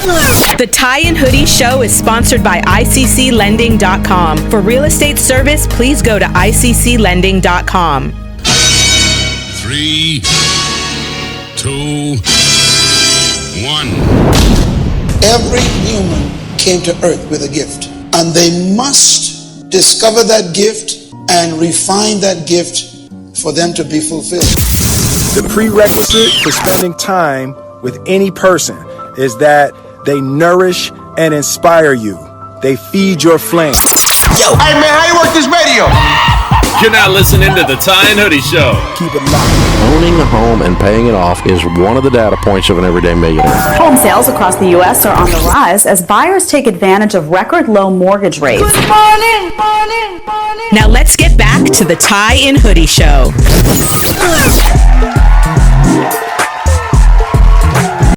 The Tie and Hoodie Show is sponsored by ICCLending.com. For real estate service, please go to ICCLending.com. 3, 2, 1. Every human came to earth with a gift, and they must discover that gift and refine that gift for them to be fulfilled. The prerequisite for spending time with any person is that they nourish and inspire you. They feed your flame. Yo, hey man, how you work this radio? You're now listening to the Tie and Hoodie Show. Keep it locked. Owning a home and paying it off is one of the data points of an everyday millionaire. Home sales across the U.S. are on the rise as buyers take advantage of record low mortgage rates. Good morning, morning, morning. Now let's get back to the Tie and Hoodie Show.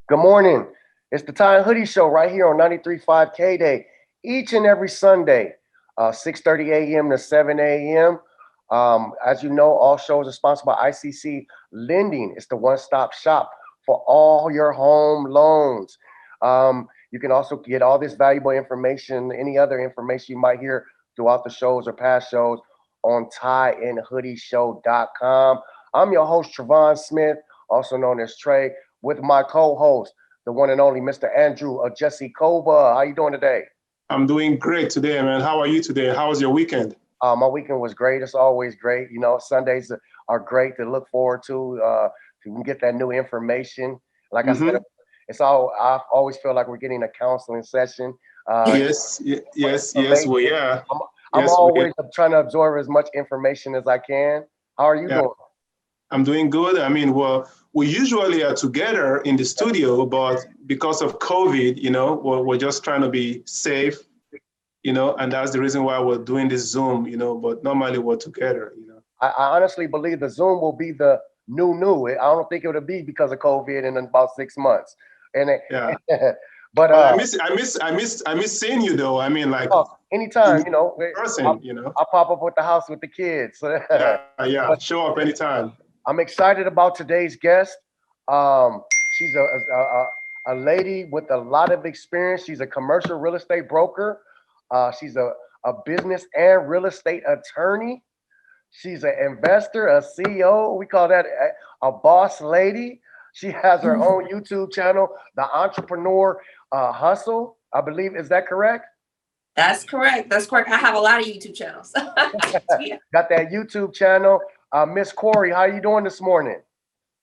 Good morning. It's the Tie and Hoodie Show right here on 93.5 K-Day each and every Sunday, 6:30 a.m. to 7 a.m. As you know, all shows are sponsored by ICC Lending. It's the one-stop shop for all your home loans. You can also get all this valuable information, any other information you might hear throughout the shows or past shows on tieandhoodieshow.com. I'm your host, Travon Smith, also known as Trey, with my co-host, the one and only Mr. Andrew Jesse Koba. How you doing today? I'm doing great today, man. How are you today? How was your weekend? My weekend was great. It's always great. You know, Sundays are great to look forward to. You can get that new information. Like I said, I always feel like we're getting a counseling session. Yes, we are. I'm always trying to absorb as much information as I can. How are you doing? I'm doing good. I mean, well, we usually are together in the studio, but because of COVID, you know, we're just trying to be safe, you know, and that's the reason why we're doing this Zoom, you know, but normally we're together, you know. I honestly believe the Zoom will be the new. I don't think it'll be because of COVID in about 6 months. But I miss seeing you though. I mean, like anytime, you know, person, you know. I'll pop up at the house with the kids. Show up anytime. I'm excited about today's guest. She's a lady with a lot of experience. She's a commercial real estate broker. She's a business and real estate attorney. She's an investor, a CEO. We call that a boss lady. She has her own YouTube channel, The Entrepreneur Hustle, I believe. Is that correct? That's correct. That's correct. I have a lot of YouTube channels. Got that YouTube channel. Miss Cori, how you doing this morning?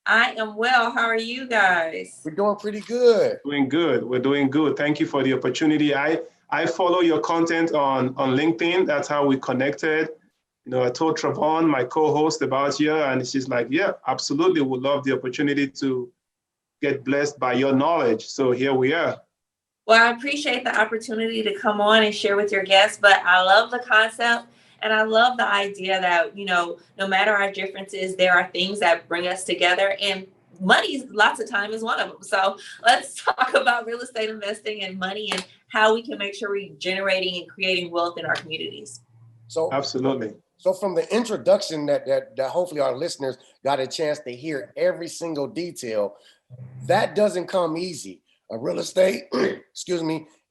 I am well. How are you guys? We're doing pretty good. Doing good. We're doing good. Thank you for the opportunity. I follow your content on LinkedIn. That's how we connected. You know, I told Travon, my co-host, about you, and she's like, yeah, absolutely. Would love the opportunity to get blessed by your knowledge. So here we are. Well, I appreciate the opportunity to come on and share with your guests, but I love the concept. And I love the idea that, you know, no matter our differences, there are things that bring us together, and money lots of time is one of them. So let's talk about real estate investing and money and how we can make sure we're generating and creating wealth in our communities. So absolutely. So from the introduction that hopefully our listeners got a chance to hear every single detail, that doesn't come easy. A real estate,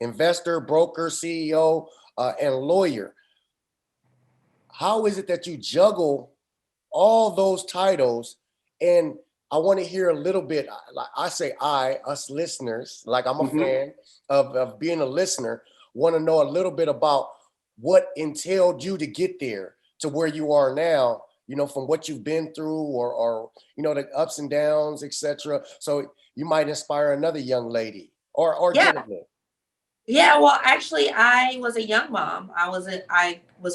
investor, broker, CEO, and lawyer. How is it that you juggle all those titles? And I want to hear a little bit, like I say us listeners, like I'm a fan of being a listener, want to know a little bit about what entailed you to get there to where you are now, you know, from what you've been through or you know, the ups and downs, etc. So you might inspire another young lady or gentleman. Yeah, well, actually, I was a young mom. I was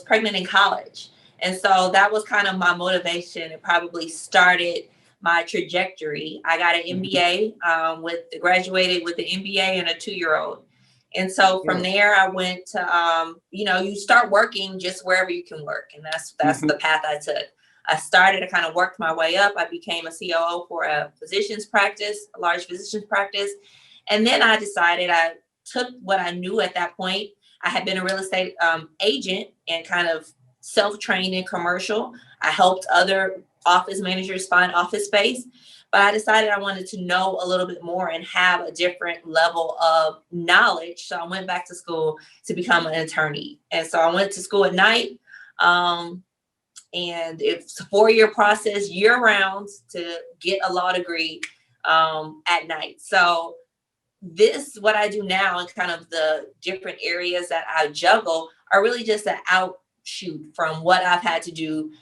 pregnant in college. And so that was kind of my motivation. It probably started my trajectory. I got an MBA, graduated with an MBA and a 2-year-old. And so from there, I went to, you know, you start working just wherever you can work. And that's the path I took. I kind of worked my way up. I became a COO for a physician's practice, a large physician's practice. And then I decided I took what I knew at that point. I had been a real estate agent and kind of self-trained in commercial. I helped other office managers find office space. but I decided I wanted to know a little bit more and have a different level of knowledge. So I went back to school to become an attorney. And so I went to school at night. And it's a 4-year process year round to get a law degree at night. So what I do now and kind of the different areas that I juggle are really just an outshoot from what I've had to do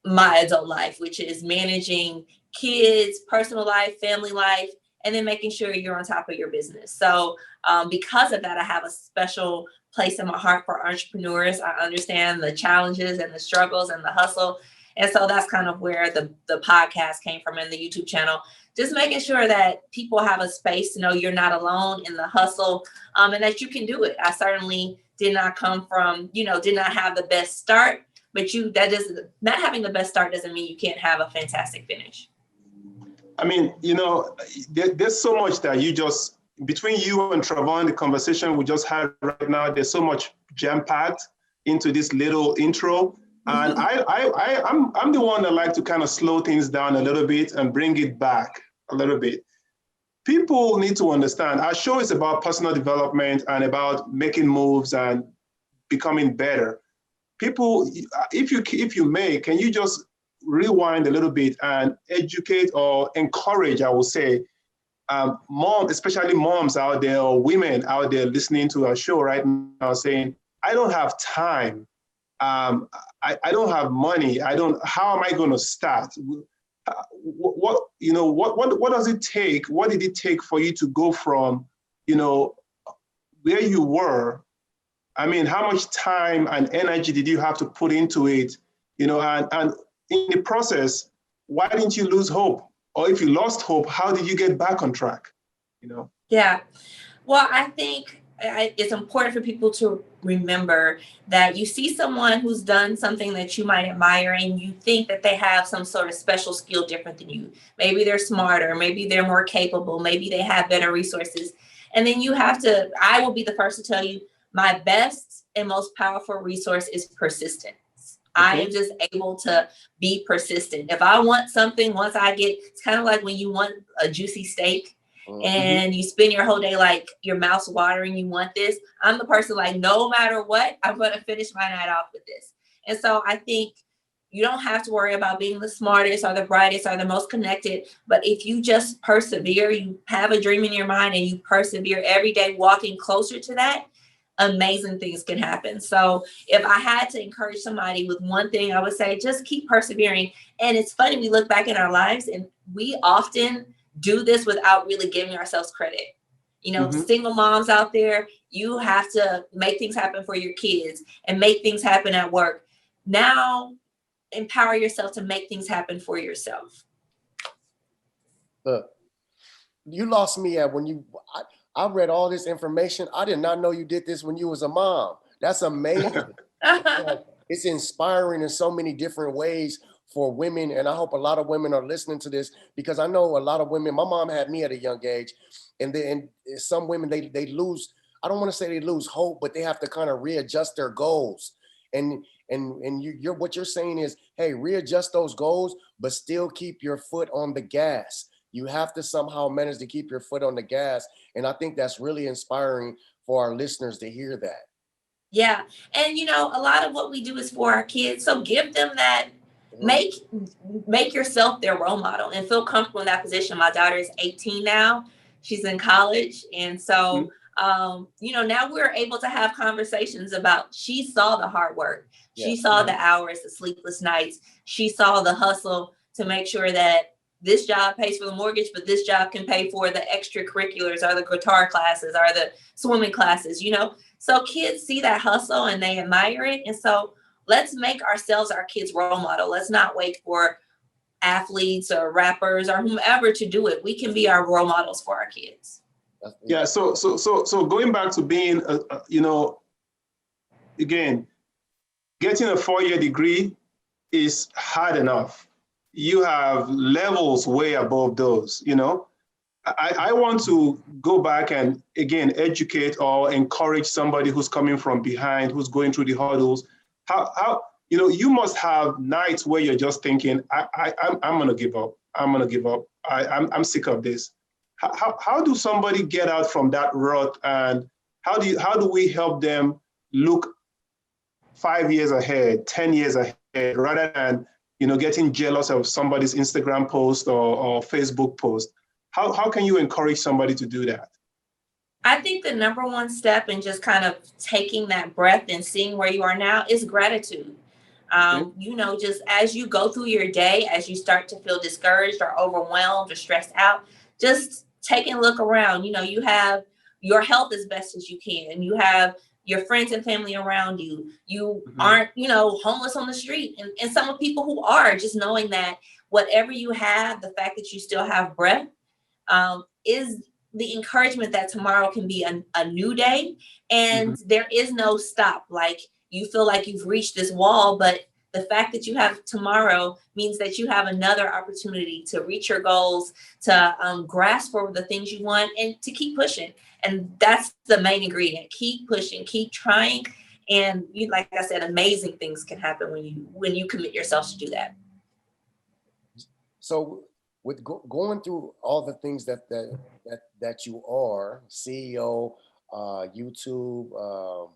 my adult life, which is managing kids, personal life, family life, and then making sure you're on top of your business. So because of that, I have a special place in my heart for entrepreneurs. I understand the challenges and the struggles and the hustle. And so that's kind of where the podcast came from, and the YouTube channel, just making sure that people have a space to know you're not alone in the hustle, and that you can do it. I certainly did not come from, did not have the best start, but not having the best start doesn't mean you can't have a fantastic finish. I mean, there's so much that between you and Travon, the conversation we just had right now, there's so much jam-packed into this little intro. And I'm the one that like to kind of slow things down a little bit and bring it back a little bit. People need to understand our show is about personal development and about making moves and becoming better. People, if you may, can you just rewind a little bit and educate or encourage, I will say, moms, especially moms out there or women out there listening to our show right now saying, I don't have time. I don't have money. How am I going to start? What does it take? What did it take for you to go from, where you were? I mean, how much time and energy did you have to put into it? And in the process, why didn't you lose hope? Or if you lost hope, how did you get back on track? Yeah. Well, I think it's important for people to remember that you see someone who's done something that you might admire and you think that they have some sort of special skill different than you. Maybe they're smarter, maybe they're more capable, maybe they have better resources. And then I will be the first to tell you, my best and most powerful resource is persistence. Okay. I am just able to be persistent. If I want something, it's kind of like when you want a juicy steak. And you spend your whole day like your mouth's watering, you want this. I'm the person like, no matter what, I'm going to finish my night off with this. And so I think you don't have to worry about being the smartest or the brightest or the most connected. But if you just persevere, you have a dream in your mind and you persevere every day walking closer to that, amazing things can happen. So if I had to encourage somebody with one thing, I would say just keep persevering. And it's funny, we look back in our lives and we often do this without really giving ourselves credit. Single moms out there, you have to make things happen for your kids and make things happen at work. Now, empower yourself to make things happen for yourself. Look, you lost me at I read all this information. I did not know you did this when you was a mom. That's amazing. It's inspiring in so many different ways for women. And I hope a lot of women are listening to this, because I know a lot of women, my mom had me at a young age, and some women, they lose, I don't want to say they lose hope, but they have to kind of readjust their goals. And what you're saying is, hey, readjust those goals, but still keep your foot on the gas. You have to somehow manage to keep your foot on the gas. And I think that's really inspiring for our listeners to hear that. Yeah. And, a lot of what we do is for our kids. So give them that, make yourself their role model and feel comfortable in that position. My daughter is 18 now. She's in college. And so, now we're able to have conversations about, she saw the hard work. She saw the hours, the sleepless nights. She saw the hustle to make sure that this job pays for the mortgage, but this job can pay for the extracurriculars or the guitar classes or the swimming classes, So kids see that hustle and they admire it. And so let's make ourselves our kids' role model. Let's not wait for athletes or rappers or whomever to do it. We can be our role models for our kids. Yeah. So going back to being, again, getting a 4-year degree is hard enough. You have levels way above those, I want to go back and again, educate or encourage somebody who's coming from behind, who's going through the hurdles. How you must have nights where you're just thinking, I'm going to give up. I'm gonna give up. I'm sick of this. How do somebody get out from that rut, and how do we help them look 5 years ahead, 10 years ahead, rather than getting jealous of somebody's Instagram post or Facebook post? How can you encourage somebody to do that? I think the number one step in just kind of taking that breath and seeing where you are now is gratitude. Just as you go through your day, as you start to feel discouraged or overwhelmed or stressed out, just take a look around. You have your health as best as you can. You have your friends and family around you. You aren't, homeless on the street. And some of people who are, just knowing that whatever you have, the fact that you still have breath, is the encouragement that tomorrow can be a new day. And there is no stop. Like, you feel like you've reached this wall, but the fact that you have tomorrow means that you have another opportunity to reach your goals, to grasp for the things you want, and to keep pushing. And that's the main ingredient. Keep pushing, keep trying. And like I said, amazing things can happen when you commit yourself to do that. So with going through all the things that you are, CEO, YouTube,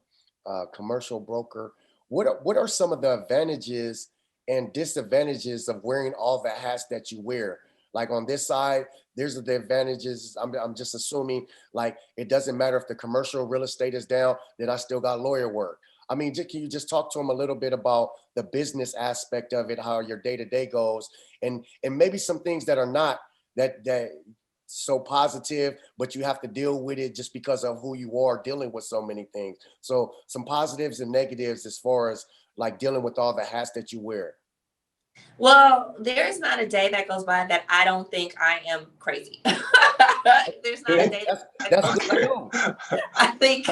commercial broker, what are some of the advantages and disadvantages of wearing all the hats that you wear? Like on this side, there's the advantages. I'm just assuming, like, it doesn't matter if the commercial real estate is down, then I still got lawyer work. I mean, can you just talk to them a little bit about the business aspect of it, how your day-to-day goes, and maybe some things that are not that so positive, but you have to deal with it just because of who you are dealing with so many things. So some positives and negatives as far as like dealing with all the hats that you wear. Well, there's not a day that goes by that I don't think I am crazy. There's not a day that goes by. I think,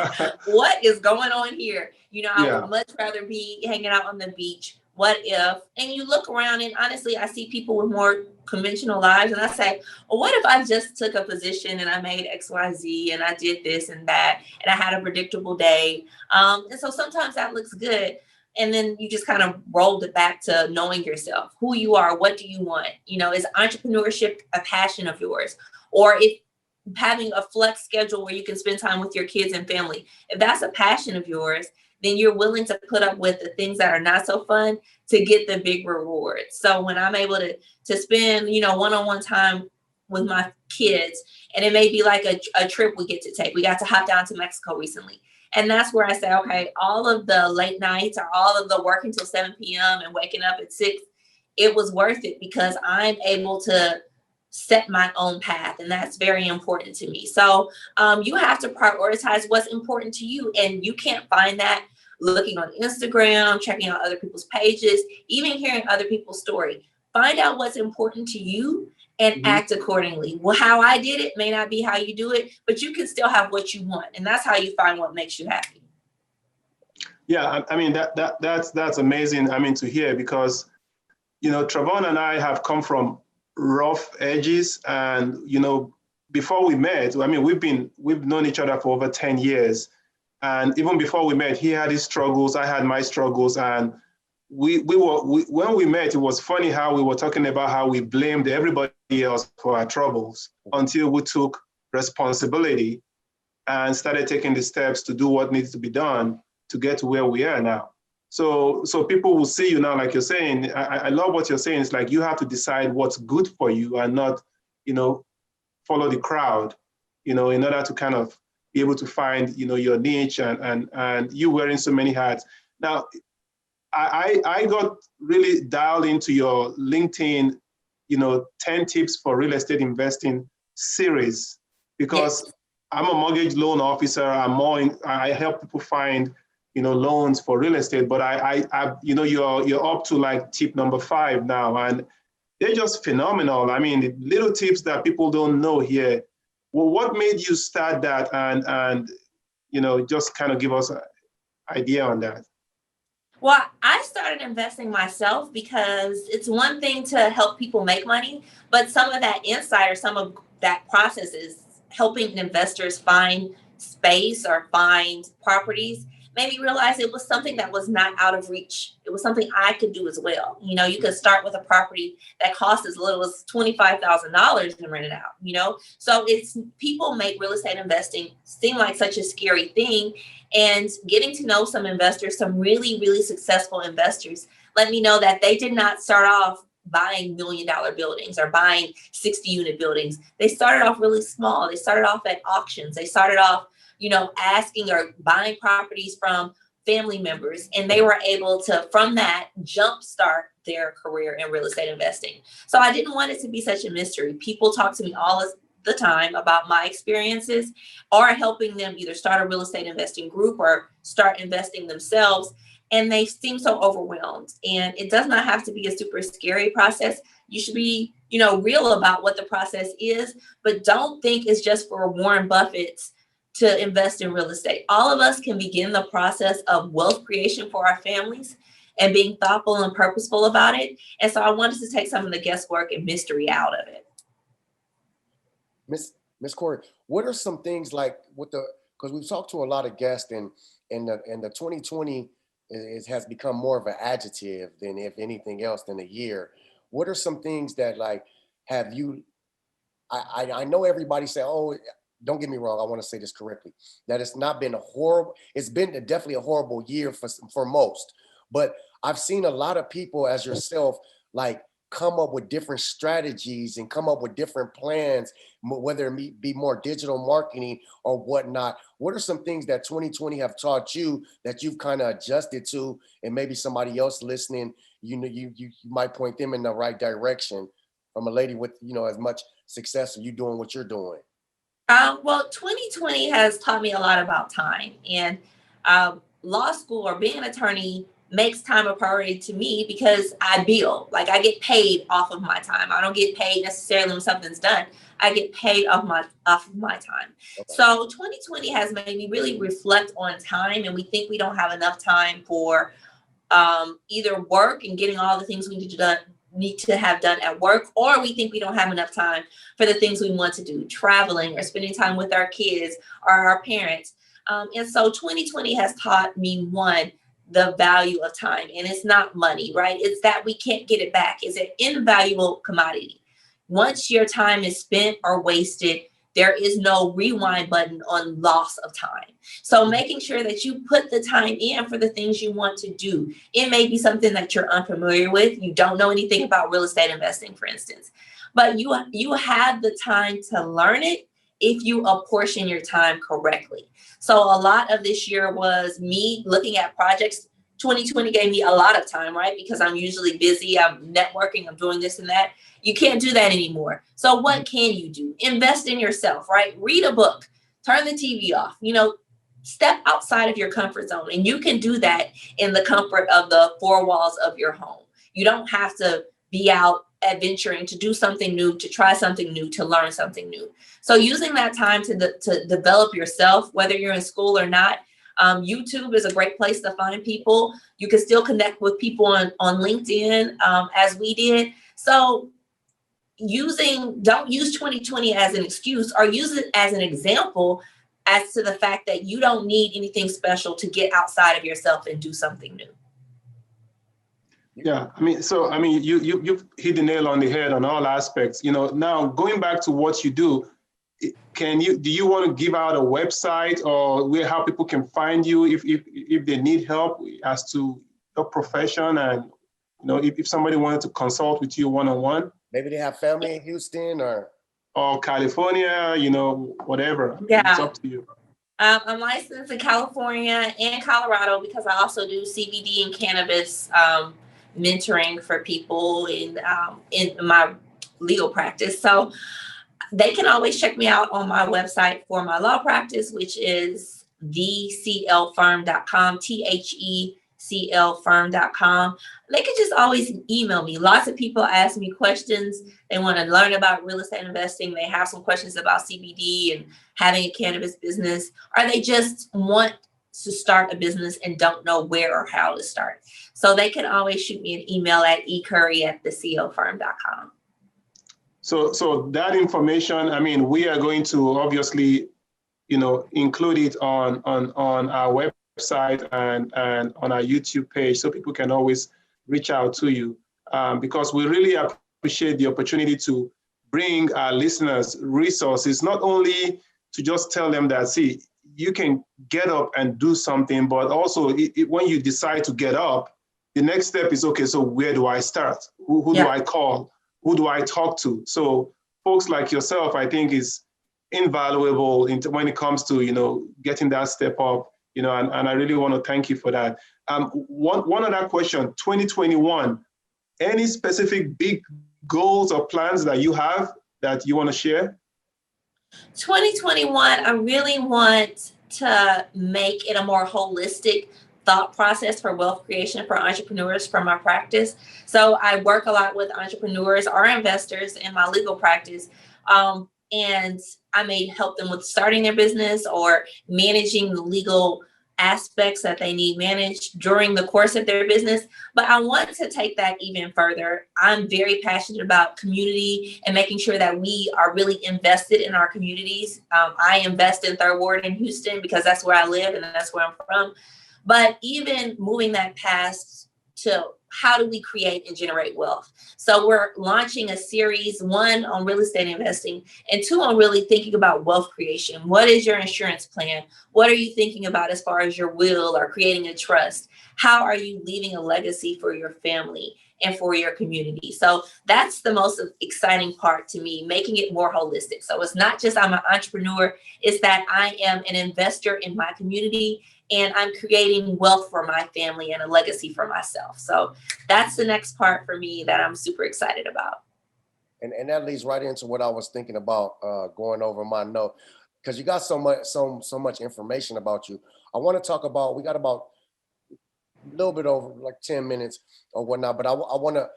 what is going on here? I would much rather be hanging out on the beach. What if? And you look around, and honestly, I see people with more conventional lives, and I say, well, what if I just took a position and I made X, Y, Z, and I did this and that, and I had a predictable day. And so sometimes that looks good. And then you just kind of rolled it back to knowing yourself, who you are, what do you want? Is entrepreneurship a passion of yours? Or if having a flex schedule where you can spend time with your kids and family, if that's a passion of yours, then you're willing to put up with the things that are not so fun to get the big rewards. So when I'm able to spend, one-on-one time with my kids, and it may be like a trip we get to take. We got to hop down to Mexico recently. And that's where I say, okay, all of the late nights or all of the working till 7 p.m. and waking up at 6, it was worth it because I'm able to set my own path. And that's very important to me. So you have to prioritize what's important to you. And you can't find that looking on Instagram, checking out other people's pages, even hearing other people's story. Find out what's important to you and act accordingly. Well, how I did it may not be how you do it, but you can still have what you want. And that's how you find what makes you happy. Yeah, I mean, that's amazing. I mean, to hear, because, Travon and I have come from rough edges, and, before we met, I mean, we've known each other for over 10 years. And even before we met, he had his struggles, I had my struggles, and when we met, it was funny how we were talking about how we blamed everybody else for our troubles until we took responsibility and started taking the steps to do what needs to be done to get to where we are now. So people will see you now, like you're saying. I love what you're saying. It's like you have to decide what's good for you and not, follow the crowd, in order to kind of be able to find, your niche and you wearing so many hats. Now, I got really dialed into your LinkedIn, 10 tips for real estate investing series, because I'm a mortgage loan officer. I help people find, loans for real estate, but you're up to like tip number 5 now, and they're just phenomenal. I mean, little tips that people don't know here. Well, what made you start that, and just kind of give us an idea on that? Well, I started investing myself because it's one thing to help people make money, but some of that insight or some of that process is helping investors find space or find properties made me realize it was something that was not out of reach. It was something I could do as well. You know, you could start with a property that costs as little as $25,000 and rent it out, you know? So it's, people make real estate investing seem like such a scary thing. And getting to know some investors, some really, really successful investors, let me know that they did not start off buying $1 million buildings or buying 60-unit buildings. They started off really small. They started off at auctions. They started off, you know, asking or buying properties from family members. And they were able to, from that, jumpstart their career in real estate investing. So I didn't want it to be such a mystery. People talk to me all the time about my experiences or helping them either start a real estate investing group or start investing themselves. And they seem so overwhelmed. And it does not have to be a super scary process. You should be, you know, real about what the process is, but don't think it's just for Warren Buffett's to invest in real estate. All of us can begin the process of wealth creation for our families and being thoughtful and purposeful about it. And so I wanted to take some of the guesswork and mystery out of it. Miss Cori, what are some things like with the, because we've talked to a lot of guests and the 2020 has become more of an adjective than if anything else than a year. What are some things that like have you, I know everybody say, oh, don't get me wrong, I want to say this correctly, that it's not been a horrible, it's been definitely a horrible year for most, but I've seen a lot of people as yourself like come up with different strategies and come up with different plans, whether it be more digital marketing or whatnot. What are some things that 2020 have taught you that you've kind of adjusted to, and maybe somebody else listening, you know, you might point them in the right direction from a lady with, you know, as much success as you doing what you're doing? Well, 2020 has taught me a lot about time, and law school or being an attorney makes time a priority to me because I bill, like I get paid off of my time. I don't get paid necessarily when something's done. I get paid off of my time. Okay. So 2020 has made me really reflect on time, and we think we don't have enough time for either work and getting all the things we need to have done at work, or we think we don't have enough time for the things we want to do, traveling or spending time with our kids or our parents. And so 2020 has taught me, one, the value of time. And it's not money, right? It's that we can't get it back. It's an invaluable commodity. Once your time is spent or wasted, there is no rewind button on loss of time. So making sure that you put the time in for the things you want to do. It may be something that you're unfamiliar with. You don't know anything about real estate investing, for instance, but you have the time to learn it if you apportion your time correctly. So a lot of this year was me looking at projects. 2020 gave me a lot of time, right? Because I'm usually busy, I'm networking, I'm doing this and that. You can't do that anymore. So what can you do? Invest in yourself, right? Read a book, turn the TV off, you know, step outside of your comfort zone. And you can do that in the comfort of the four walls of your home. You don't have to be out adventuring to do something new, to try something new, to learn something new. So using that time to develop yourself, whether you're in school or not. YouTube is a great place to find people. You can still connect with people on LinkedIn as we did. So don't use 2020 as an excuse, or use it as an example as to the fact that you don't need anything special to get outside of yourself and do something new. Yeah, you hit the nail on the head on all aspects. You know, now going back to what you do, do you want to give out a website or how people can find you if they need help as to your profession, and you know, if somebody wanted to consult with you one-on-one? Maybe they have family in Houston or California, you know, whatever. Yeah. It's up to you. I'm licensed in California and Colorado because I also do CBD and cannabis mentoring for people in my legal practice. So they can always check me out on my website for my law practice, which is theclfirm.com, theclfirm.com. They can just always email me. Lots of people ask me questions. They want to learn about real estate investing. They have some questions about CBD and having a cannabis business, or they just want to start a business and don't know where or how to start. So they can always shoot me an email at ecurry@theclfirm.com. So that information, I mean, we are going to obviously, you know, include it on our website and on our YouTube page, so people can always reach out to you, because we really appreciate the opportunity to bring our listeners resources, not only to just tell them that, see, you can get up and do something, but also when you decide to get up, the next step is, okay, so where do I start? Who do I call? Who do I talk to? So folks like yourself, I think, is invaluable when it comes to, getting that step up, and I really want to thank you for that. One other question, 2021, any specific big goals or plans that you have that you want to share? 2021, I really want to make it a more holistic thought process for wealth creation for entrepreneurs for my practice. So I work a lot with entrepreneurs or investors in my legal practice. And I may help them with starting their business or managing the legal aspects that they need managed during the course of their business. But I want to take that even further. I'm very passionate about community and making sure that we are really invested in our communities. I invest in Third Ward in Houston because that's where I live and that's where I'm from. But even moving that past to how do we create and generate wealth? So we're launching a series, 1 on real estate investing and 2 on really thinking about wealth creation. What is your insurance plan? What are you thinking about as far as your will or creating a trust? How are you leaving a legacy for your family and for your community? So that's the most exciting part to me, making it more holistic. So it's not just I'm an entrepreneur, it's that I am an investor in my community and I'm creating wealth for my family and a legacy for myself. So that's the next part for me that I'm super excited about. And that leads right into what I was thinking about going over my note, because you got so much information about you. I want to talk about, we got about a little bit over like 10 minutes or whatnot, but I want to,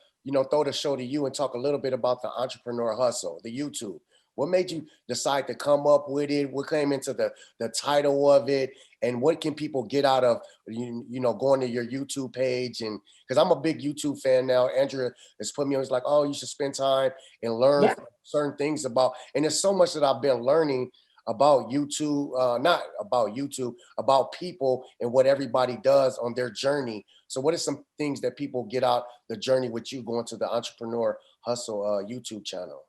throw the show to you and talk a little bit about the entrepreneur hustle, the YouTube. What made you decide to come up with it? What came into the title of it? And what can people get out of, going to your YouTube page? And because I'm a big YouTube fan now, Andrea has put me on, it's like, oh, you should spend time and learn certain things about, and there's so much that I've been learning about YouTube, not about YouTube, about people and what everybody does on their journey. So what are some things that people get out the journey with you going to the Entrepreneur Hustle YouTube channel?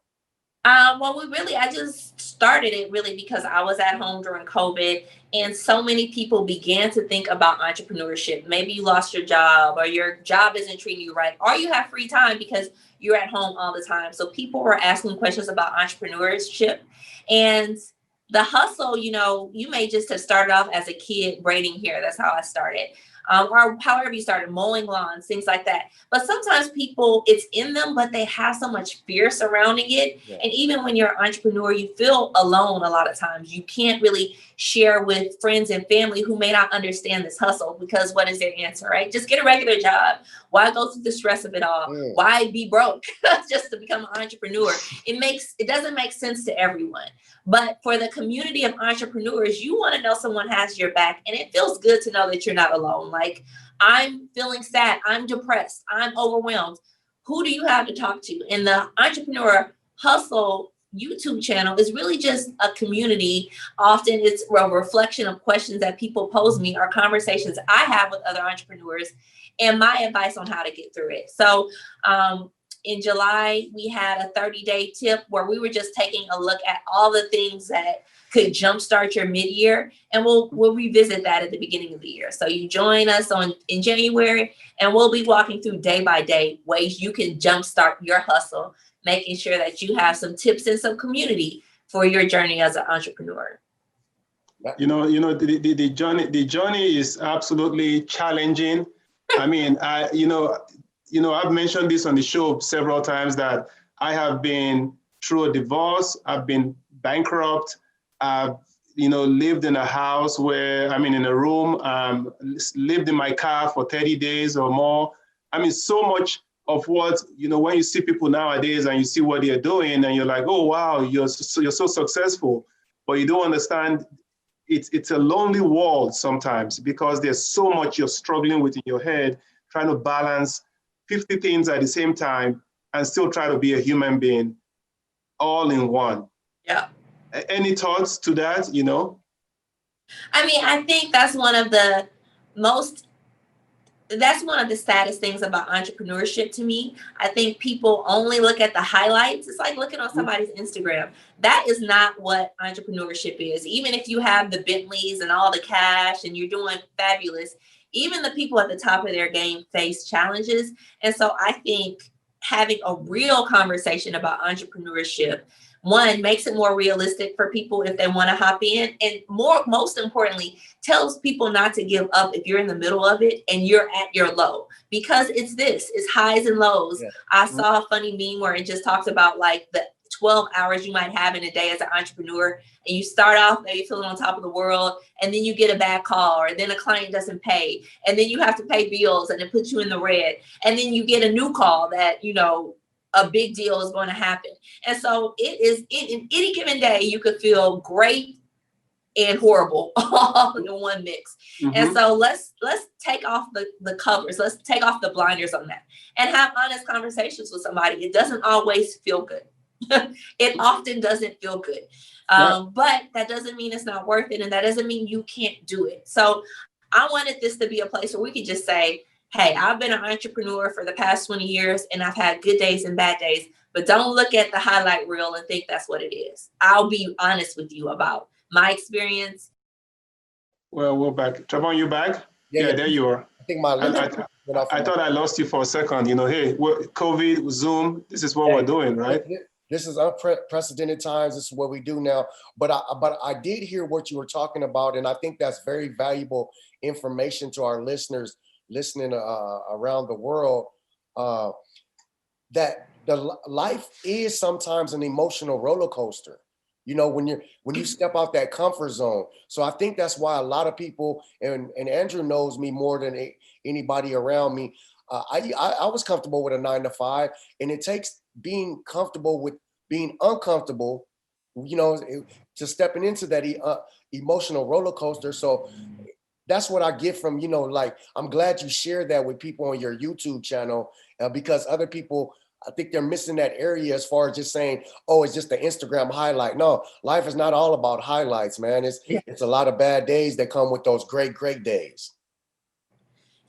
I just started it really because I was at home during COVID and so many people began to think about entrepreneurship. Maybe you lost your job or your job isn't treating you right, or you have free time because you're at home all the time. So people were asking questions about entrepreneurship and the hustle. You may just have started off as a kid braiding hair. That's how I started. Or however you started, mowing lawns, things like that. But sometimes people, it's in them, but they have so much fear surrounding it. Yeah. And even when you're an entrepreneur, you feel alone a lot of times. You can't really share with friends and family who may not understand this hustle, because what is their answer, right? Just get a regular job. Why go through the stress of it all? Mm. Why be broke just to become an entrepreneur? It doesn't make sense to everyone. But for the community of entrepreneurs, you want to know someone has your back, and it feels good to know that you're not alone. Like, I'm feeling sad, I'm depressed, I'm overwhelmed. Who do you have to talk to? And the Entrepreneur Hustle YouTube channel is really just a community. Often it's a reflection of questions that people pose me or conversations I have with other entrepreneurs and my advice on how to get through it. So, in July, we had a 30-day tip where we were just taking a look at all the things that could jumpstart your mid-year, and we'll revisit that at the beginning of the year. So you join us in January, and we'll be walking through day by day ways you can jumpstart your hustle, making sure that you have some tips and some community for your journey as an entrepreneur. The journey is absolutely challenging. I mean, I've mentioned this on the show several times that I have been through a divorce. I've been bankrupt. I've, lived in a house in a room, lived in my car for 30 days or more. I mean, so much of what, when you see people nowadays and you see what they're doing and you're like, oh, wow, you're so successful. But you don't understand it's a lonely world sometimes because there's so much you're struggling with in your head, trying to balance 50 things at the same time and still try to be a human being all in one. Yeah. Any thoughts to that, I mean, I think that's one of the that's one of the saddest things about entrepreneurship to me. I think people only look at the highlights. It's like looking on somebody's Instagram. That is not what entrepreneurship is. Even if you have the Bentleys and all the cash and you're doing fabulous, even the people at the top of their game face challenges. And so I think having a real conversation about entrepreneurship, one, makes it more realistic for people if they want to hop in, and most importantly, tells people not to give up if you're in the middle of it and you're at your low, because it's highs and lows. Yeah. I saw a funny meme where it just talks about like the 12 hours you might have in a day as an entrepreneur, and you start off maybe feeling on top of the world, and then you get a bad call, or then a client doesn't pay, and then you have to pay bills and it puts you in the red, and then you get a new call that, you know, a big deal is going to happen. And so it is in any given day, you could feel great and horrible all in one mix. Mm-hmm. And so let's take off the covers. Let's take off the blinders on that and have honest conversations with somebody. It doesn't always feel good. It often doesn't feel good. But that doesn't mean it's not worth it. And that doesn't mean you can't do it. So I wanted this to be a place where we could just say, hey, I've been an entrepreneur for the past 20 years and I've had good days and bad days, but don't look at the highlight reel and think that's what it is. I'll be honest with you about my experience. Well, we're back. Travon, you back? Yeah, there you are. I think I thought I lost you for a second. You know, hey, COVID, Zoom, this is what we're doing, right? This is unprecedented times. This is what we do now. But I did hear what you were talking about, and I think that's very valuable information to our listeners listening around the world, that the life is sometimes an emotional roller coaster, you know, when you step out that comfort zone. So I think that's why a lot of people, and Andrew knows me more than anybody around me, I was comfortable with a 9-to-5, and it takes being comfortable with being uncomfortable, you know, to stepping into that emotional roller coaster. So that's what I get from, you know, like, I'm glad you shared that with people on your YouTube channel, because other people, I think they're missing that area as far as just saying, oh, it's just the Instagram highlight. No, life is not all about highlights, man. It's a lot of bad days that come with those great, great days.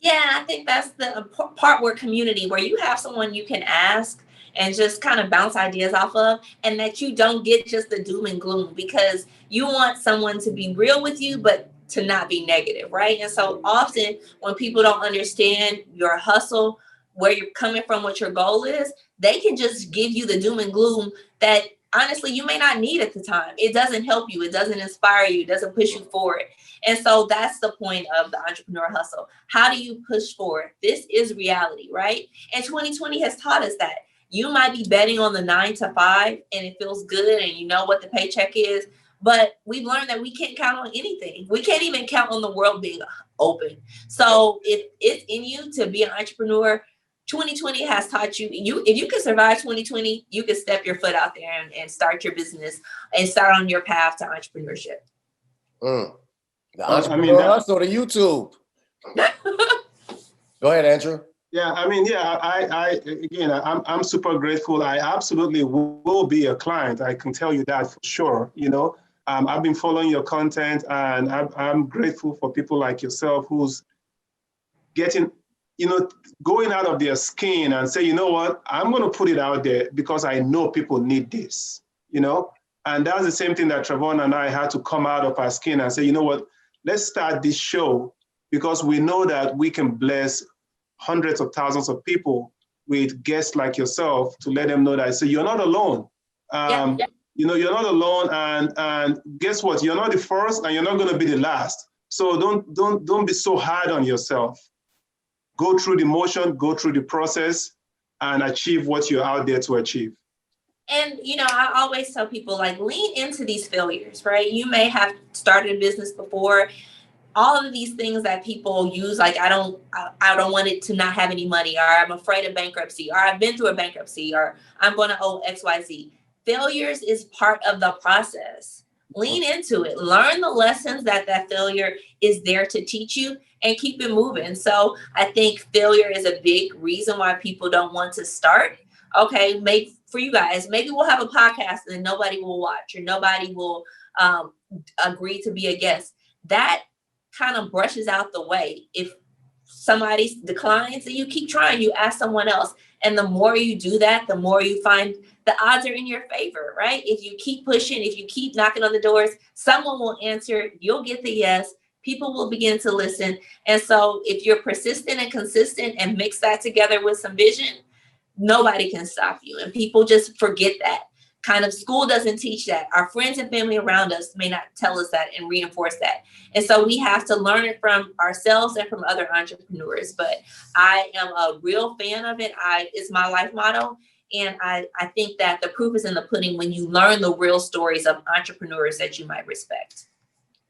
Yeah, I think that's the part where community, where you have someone you can ask and just kind of bounce ideas off of, and that you don't get just the doom and gloom, because you want someone to be real with you, but to not be negative, right? And so often when people don't understand your hustle, where you're coming from, what your goal is, they can just give you the doom and gloom that honestly you may not need at the time. It doesn't help you. It doesn't inspire you. It doesn't push you forward. And so that's the point of the entrepreneur hustle. How do you push forward? This is reality, right? And 2020 has taught us that. You might be betting on the 9-to-5 and it feels good and you know what the paycheck is, but we've learned that we can't count on anything. We can't even count on the world being open. So if it's in you to be an entrepreneur, 2020 has taught you, if you can survive 2020, you can step your foot out there and start your business and start on your path to entrepreneurship. The entrepreneur hustle to YouTube. Go ahead, Andrew. Yeah, I mean, yeah, I'm super grateful. I absolutely will be a client. I can tell you that for sure. You know, I've been following your content, and I'm grateful for people like yourself who's getting, you know, going out of their skin and say, you know what, I'm going to put it out there because I know people need this, you know. And that's the same thing that Travon and I had to come out of our skin and say, you know what, let's start this show because we know that we can bless hundreds of thousands of people with guests like yourself to let them know that, so you're not alone. You know, you're not alone, and guess what? You're not the first, and you're not going to be the last. So don't be so hard on yourself. Go through the motion, go through the process, and achieve what you're out there to achieve. And, you know, I always tell people, like, lean into these failures, right? You may have started a business before. All of these things that people use, like, I don't want it to not have any money, or I'm afraid of bankruptcy, or I've been through a bankruptcy, or I'm going to owe XYZ. Failures is part of the process. Lean into it. Learn the lessons that failure is there to teach you, and keep it moving. So I think failure is a big reason why people don't want to start. Okay, for you guys, maybe we'll have a podcast and nobody will watch, or nobody will agree to be a guest. That kind of brushes out the way. If somebody declines, then you keep trying, you ask someone else. And the more you do that, the more you find the odds are in your favor, right? If you keep pushing, if you keep knocking on the doors, someone will answer, you'll get the yes, people will begin to listen. And so if you're persistent and consistent and mix that together with some vision, nobody can stop you. And people just forget that. Kind of school doesn't teach that. Our friends and family around us may not tell us that and reinforce that. And so we have to learn it from ourselves and from other entrepreneurs. But I am a real fan of it. It's my life motto. And I think that the proof is in the pudding when you learn the real stories of entrepreneurs that you might respect.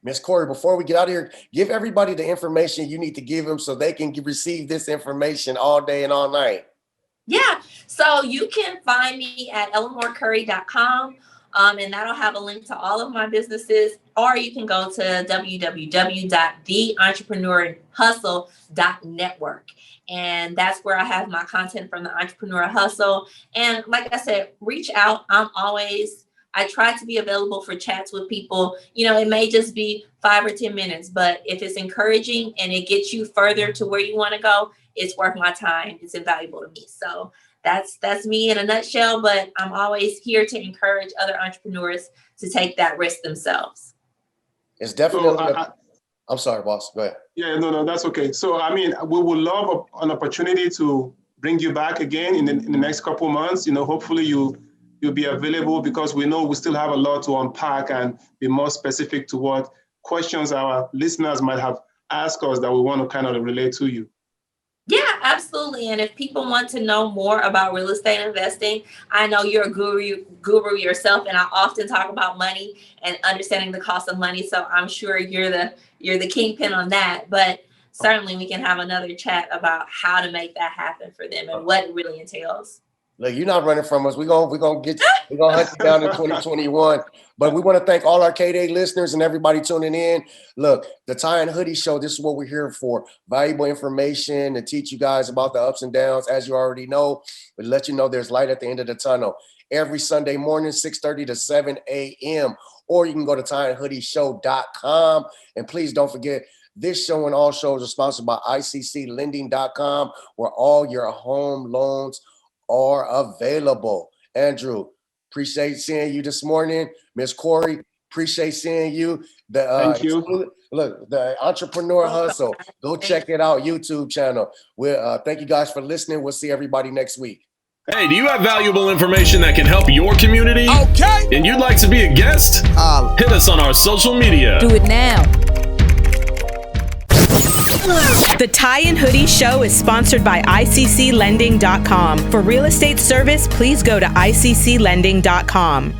Miss Cori, before we get out of here, give everybody the information you need to give them so they can receive this information all day and all night. Yeah, so you can find me at eleanorcurry.com, and that'll have a link to all of my businesses, or you can go to www.theentrepreneurhustle.network. And that's where I have my content from the Entrepreneurial Hustle. And like I said, reach out. I try to be available for chats with people. You know, it may just be 5 or 10 minutes, but if it's encouraging and it gets you further to where you want to go, it's worth my time. It's invaluable to me. So that's me in a nutshell, but I'm always here to encourage other entrepreneurs to take that risk themselves. It's definitely, I'm sorry, boss, go ahead. Yeah, no, that's okay. So, I mean, we would love an opportunity to bring you back again in the next couple of months. You know, hopefully you'll be available, because we know we still have a lot to unpack and be more specific to what questions our listeners might have asked us that we want to kind of relate to you. Yeah, absolutely. And if people want to know more about real estate investing, I know you're a guru yourself, and I often talk about money and understanding the cost of money. So I'm sure you're the kingpin on that. But certainly we can have another chat about how to make that happen for them and what it really entails. Look, you're not running from us. We're gonna hunt you down in 2021. But we want to thank all our K-Day listeners and everybody tuning in. Look, the Tie and Hoodie Show, this is what we're here for. Valuable information to teach you guys about the ups and downs, as you already know, but let you know there's light at the end of the tunnel. Every Sunday morning, 6:30 to 7 a.m. Or you can go to tieandhoodieshow.com. And please don't forget, this show and all shows are sponsored by ICClending.com, where all your home loans are available. Andrew, appreciate seeing you this morning. Miss Cori, appreciate seeing you. Thank you. Look, the Entrepreneur Hustle. Go check it out, YouTube channel. Thank you guys for listening. We'll see everybody next week. Hey, do you have valuable information that can help your community? Okay. And you'd like to be a guest? Hit us on our social media. Do it now. The Tie and Hoodie Show is sponsored by ICClending.com. For real estate service, please go to ICClending.com.